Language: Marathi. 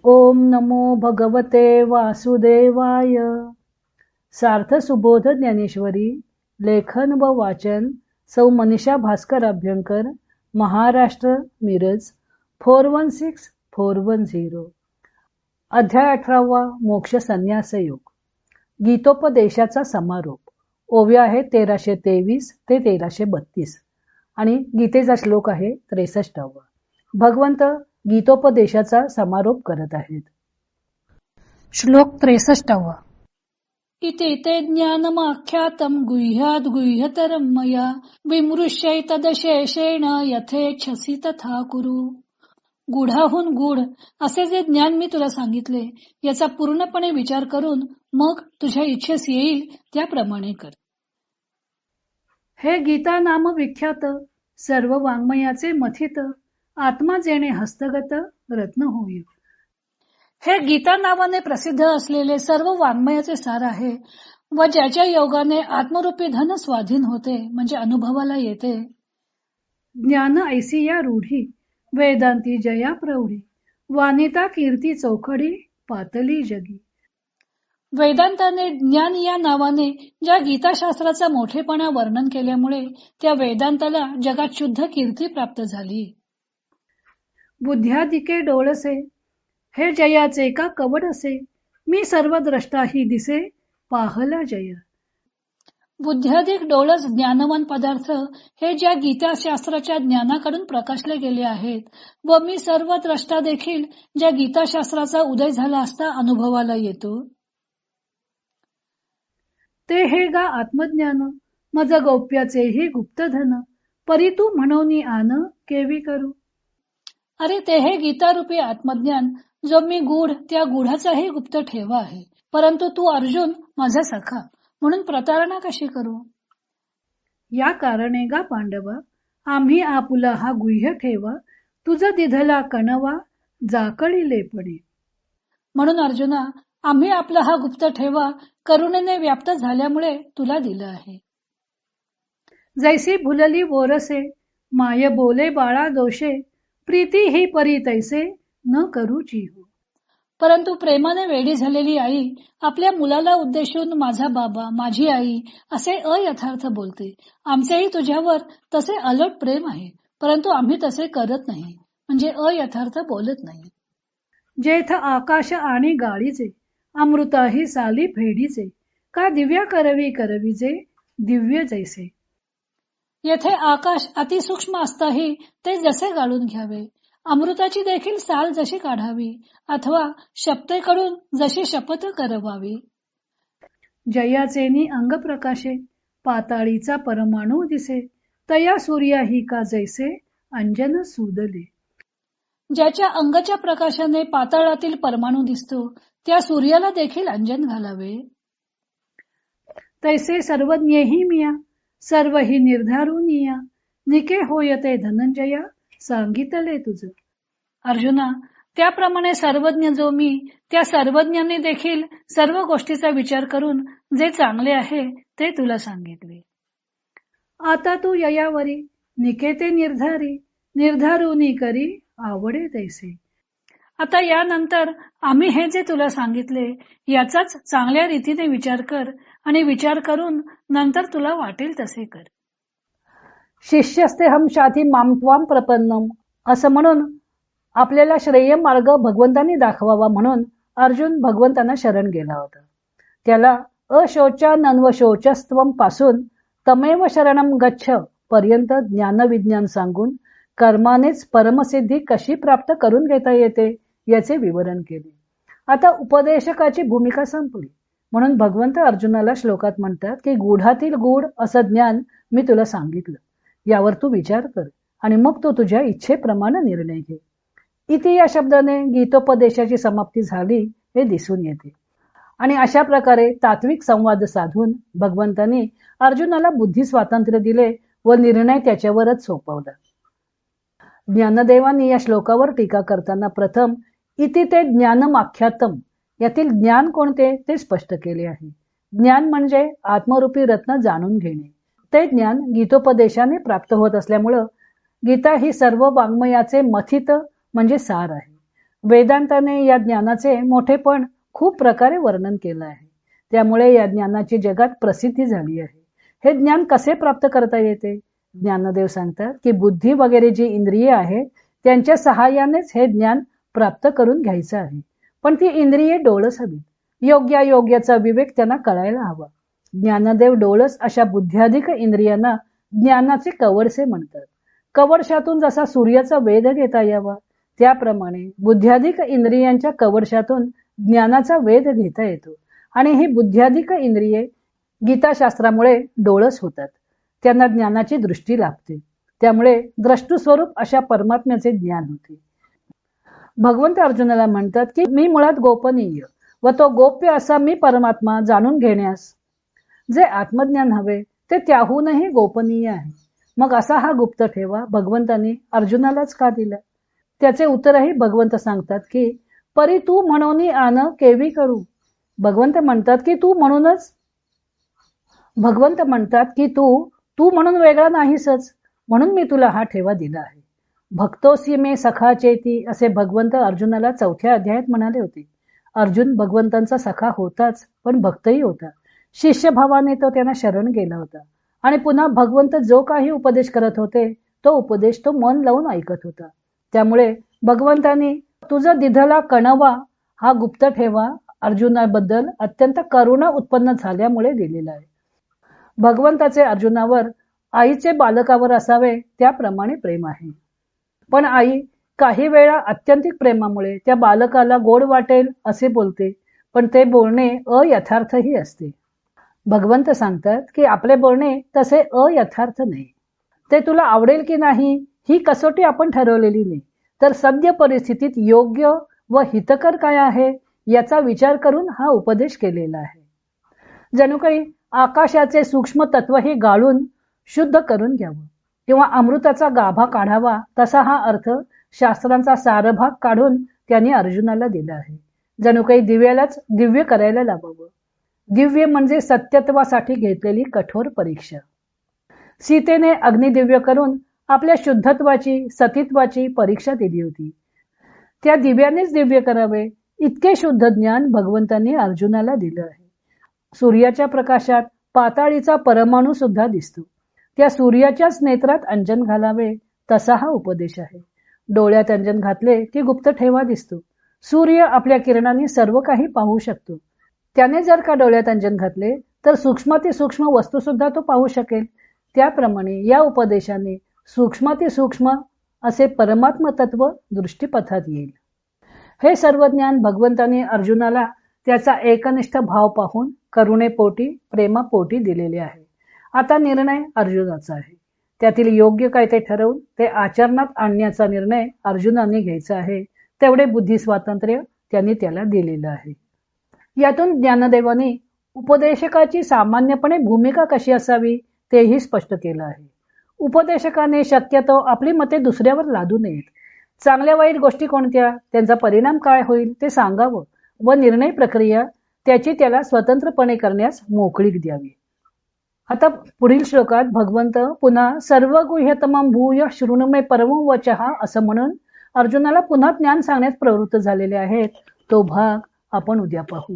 ओम नमो भगवते वासुदेवाय. सार्थ सुबोध ज्ञानेश्वरी. लेखन व वाचन सौ मनीषा भास्कर अभ्यंकर, महाराष्ट्र, मिरज 416410. अध्याय 18. मोक्ष संन्यास योग. गीतोपदेशाचा समारोप. ओव्या आहे 1323 ते 1332 आणि गीतेचा श्लोक आहे 63. भगवंत गीतोपदेशाचा समारोप करत आहेत. श्लोक 63. इति ते ज्ञानमाख्यातं गुह्याद् गुह्यतरं मया विमृश्यैतदशेषेण यथेच्छसि तथा कुरु. गुढाहून गूढ असे जे ज्ञान मी तुला सांगितले याचा पूर्णपणे विचार करून मग तुझ्या इच्छेस येईल त्याप्रमाणे कर. हे गीता नाम विख्यात, सर्व वाङ्मयाचे मथित, आत्मा जेणे हस्तगत रत्न होईल. हे गीता नावाने प्रसिद्ध असलेले सर्व वाङ्मयाचे सार आहे व ज्याच्या योगाने आत्मरूपी धन स्वाधीन होते म्हणजे अनुभवाला येते. ज्ञान ऐसी या रूढी, वेदांती जया प्रौढी, वानिता कीर्ती चौखडी, पातली जगी. वेदांताने ज्ञान या नावाने ज्या गीताशास्त्राचा मोठेपणा वर्णन केल्यामुळे त्या वेदांताला जगात शुद्ध कीर्ती प्राप्त झाली. बुद्ध्यादिके डोळसे, हे जयाचे का कवड असे, मी सर्व द्रष्टाही दिसे, पाहला जय. बुद्ध्याधिक डोळस ज्ञानवान पदार्थ हे ज्या गीताशास्त्राच्या ज्ञानाकडून प्रकाशले गेले आहेत व मी सर्व द्रष्टा देखील ज्या गीताशास्त्राचा उदय झाला असता अनुभवाला येतो. ते हे गा आत्मज्ञान, मज गौप्याचेही गुप्तधन, परी तू म्हणून आन केवी करू. अरे ते हे गीतारूपी आत्मज्ञान जो मी गूढ त्या गूढाचाही गुप्त ठेवा आहे, परंतु तू अर्जुन माझा सखा म्हणून प्रतारणा कशी करू. या कारणे गा पांडवा, आम्ही आपुला हा गुह्य ठेवा, तुझ दिधला कणवा जाकळी लेपणे. म्हणून अर्जुना, आम्ही आपला हा गुप्त ठेवा करुणेने व्याप्त झाल्यामुळे तुला दिला आहे. जैसी भुलली बोरसे, माय बोले बाळा दोषे, प्रीती ही परी तैसे न करूची हो. परंतु प्रेमाने वेडी झालेली आई आपल्या मुलाला उद्देशून माझा बाबा, माझी आई असे अयथार्थ बोलते. आमचेही तुझ्यावर तसे अलट प्रेम आहे, परंतु आम्ही तसे करत नाही म्हणजे अयथार्थ बोलत नाही. जेथ आकाश आणि गाळीचे, अमृताही साली फेडीचे, का दिव्या करवी करवीचे, दिव्य जैसे. येथे आकाश अतिसूक्ष्म असताही ते जसे गाळून घ्यावे, अमृताची देखील साल जशी काढावी अथवा शपथेकडून जशी शपथ करवावी. जयाचेनी अंग प्रकाशे, पाताळीचा परमाणू दिसे, तया सूर्याही का जैसे अंजन सुदले. ज्याच्या अंगाच्या प्रकाशाने पाताळातील परमाणू दिसतो त्या सूर्याला देखील अंजन घालावे. तैसे सर्वज्ञेही मिया, सर्व ही निर्धारून या, निके होयते धनंजया सांगितले तुझ. अर्जुना, त्याप्रमाणे सर्वज्ञ जो मी त्या सर्वज्ञांनी देखील सर्व गोष्टीचा विचार करून जे चांगले आहे ते तुला सांगितले. आता तू ययावरी, निकेते निर्धारी, निर्धारुनी करी आवडे तैसे. आता यानंतर आम्ही हे जे तुला सांगितले याचाच चांगल्या रीतीने विचार कर आणि विचार करून नंतर तुला वाटेल तसे कर. शिष्यस्ते हम शाधी माम त्वाम प्रपन्नम, असं म्हणून आपल्याला श्रेय मार्ग भगवंतांनी दाखवावा म्हणून अर्जुन भगवंतांना शरण गेला होता. त्याला अशोचा नन्वशोचस्त्वम पासून तमेव शरणम गच्छ पर्यंत ज्ञानविज्ञान सांगून कर्मानेच परमसिद्धी कशी प्राप्त करून घेता येते याचे विवरण केले. आता उपदेशकाची भूमिका संपली म्हणून भगवंत अर्जुनाला श्लोकात म्हणतात की गूढातील गूढ असं ज्ञान मी तुला सांगितलं, यावर तू विचार कर आणि मग तू तुझ्या इच्छेप्रमाणे निर्णय घे. इति या शब्दाने गीतोपदेशाची समाप्ती झाली हे दिसून येते आणि अशा प्रकारे तात्विक संवाद साधून भगवंतांनी अर्जुनाला बुद्धी स्वातंत्र्य दिले व निर्णय त्याच्यावरच सोपवला. ज्ञानदेवांनी या श्लोकावर टीका करताना प्रथम इति ते ज्ञानमाख्यातम यातील ज्ञान कोणते ते स्पष्ट केले आहे. ज्ञान म्हणजे आत्मरूपी रत्न जाणून घेणे. ते ज्ञान गीतोपदेशाने प्राप्त होत असल्यामुळं गीता ही सर्व वाङ्मयाचे मथित म्हणजे सार आहे. वेदांताने या ज्ञानाचे मोठेपण खूप प्रकारे वर्णन केलं आहे. त्यामुळे या ज्ञानाची जगात प्रसिद्धी झाली आहे. हे ज्ञान कसे प्राप्त करता येते? ज्ञानदेव सांगतात की बुद्धी वगैरे जी इंद्रिये आहेत त्यांच्या सहाय्यानेच हे ज्ञान प्राप्त करून घ्यायचं आहे. पण ती इंद्रिये डोळस हवी. योग्याचा विवेक त्यांना कळायला हवा. ज्ञानदेव डोळस अशा बुद्ध्याधिक इंद्रियांना ज्ञानाचे कवडसे म्हणतात. कवडशातून जसा सूर्याचा वेध घेता यावा त्याप्रमाणे बुद्ध्याधिक इंद्रियांच्या कवडशातून ज्ञानाचा वेध घेता येतो. आणि ही बुद्ध्याधिक इंद्रिये गीताशास्त्रामुळे डोळस होतात. त्यांना ज्ञानाची दृष्टी लाभते. त्यामुळे द्रष्टुस्वरूप अशा परमात्म्याचे ज्ञान होते. भगवंत अर्जुनाला म्हणतात की मी मुळात गोपनीय व तो गोप्य असा मी परमात्मा जाणून घेण्यास जे आत्मज्ञान हवे ते त्याहूनही गोपनीय आहे. मग असा हा गुप्त ठेवा भगवंतांनी अर्जुनालाच का दिला? त्याचे उत्तरही भगवंत सांगतात की परी तू म्हणून आन केवी करू. भगवंत म्हणतात की तू म्हणून वेगळा नाहीसच, म्हणून मी तुला हा ठेवा दिला आहे. भक्तोसी मे सखा चेती असे भगवंत अर्जुनाला 4थ्या अध्यायात म्हणाले होते. अर्जुन भगवंतांचा सखा होताच पण भक्तही होता. शिष्यभावाने तो त्यांना शरण गेला होता आणि पुन्हा भगवंत जो काही उपदेश करत होते तो उपदेश तो मन लावून ऐकत होता. त्यामुळे भगवंतांनी तुझा दिधला कणवा हा गुप्त ठेवा अर्जुनाबद्दल अत्यंत करुणा उत्पन्न झाल्यामुळे दिलेला आहे. भगवंताचे अर्जुनावर आईचे बालकावर असावे त्याप्रमाणे प्रेम आहे. पण आई काही वेळा अत्यंतिक प्रेमामुळे त्या बालकाला गोड वाटेल असे बोलते, पण ते बोलणे अयथार्थही असते. भगवंत सांगतात की आपले बोलणे तसे अयथार्थ नाही. ते तुला आवडेल की नाही ही कसोटी आपण ठरवलेली नाही, तर सद्य परिस्थितीत योग्य व हितकर काय आहे याचा विचार करून हा उपदेश केलेला आहे. जणू काही आकाशाचे सूक्ष्म तत्वही गाळून शुद्ध करून घ्यावं किंवा अमृताचा गाभा काढावा तसा हा अर्थ शास्त्रांचा सारभाग काढून त्यांनी अर्जुनाला दिला आहे. जणू काही दिव्यालाच दिव्य करायला लावावं. दिव्य म्हणजे सत्यत्वासाठी घेतलेली कठोर परीक्षा. सीतेने अग्निदिव्य करून आपल्या शुद्धत्वाची सतीत्वाची परीक्षा दिली होती. त्या दिव्यानेच दिव्य करावे इतके शुद्ध ज्ञान भगवंतांनी अर्जुनाला दिलं आहे. सूर्याच्या प्रकाशात पाताळीचा परमाणू सुद्धा दिसतो. त्या सूर्याच्याच नेत्रात अंजन घालावे तसा हा उपदेश आहे. डोळ्यात अंजन घातले की गुप्त ठेवा दिसतो. सूर्य आपल्या किरणांनी सर्व काही पाहू शकतो. त्याने जर का डोळ्यात अंजन घातले तर सूक्ष्म वस्तू सुद्धा तो पाहू शकेल. त्याप्रमाणे या उपदेशाने सूक्ष्म असे परमात्म तत्व दृष्टीपथात येईल. हे सर्व ज्ञान भगवंताने अर्जुनाला त्याचा एकनिष्ठ भाव पाहून करुणेपोटी प्रेमापोटी दिलेले आहे. आता निर्णय अर्जुनाचा आहे. त्यातील योग्य काय ते ठरवून ते आचरणात आणण्याचा निर्णय अर्जुनाने घ्यायचा आहे. तेवढे बुद्धी स्वातंत्र्य त्यांनी त्याला दिलेलं आहे. यातून ज्ञानदेवाने उपदेशकाची सामान्यपणे भूमिका कशी असावी तेही स्पष्ट केलं आहे. उपदेशकाने शक्यतो आपली मते दुसऱ्यावर लादू नयेत. चांगल्या वाईट गोष्टी कोणत्या, त्यांचा परिणाम काय होईल ते सांगावं व निर्णय प्रक्रिया त्याची त्याला स्वतंत्रपणे करण्यास मोकळीक द्यावी. आता पुढील श्लोकात भगवंत पुन्हा सर्व गुह्यतमं भूय शृणु मे परमं वचः असं म्हणून अर्जुनाला पुन्हा ज्ञान सांगण्यास प्रवृत्त झालेले आहेत. तो भाग आपण उद्या पाहू.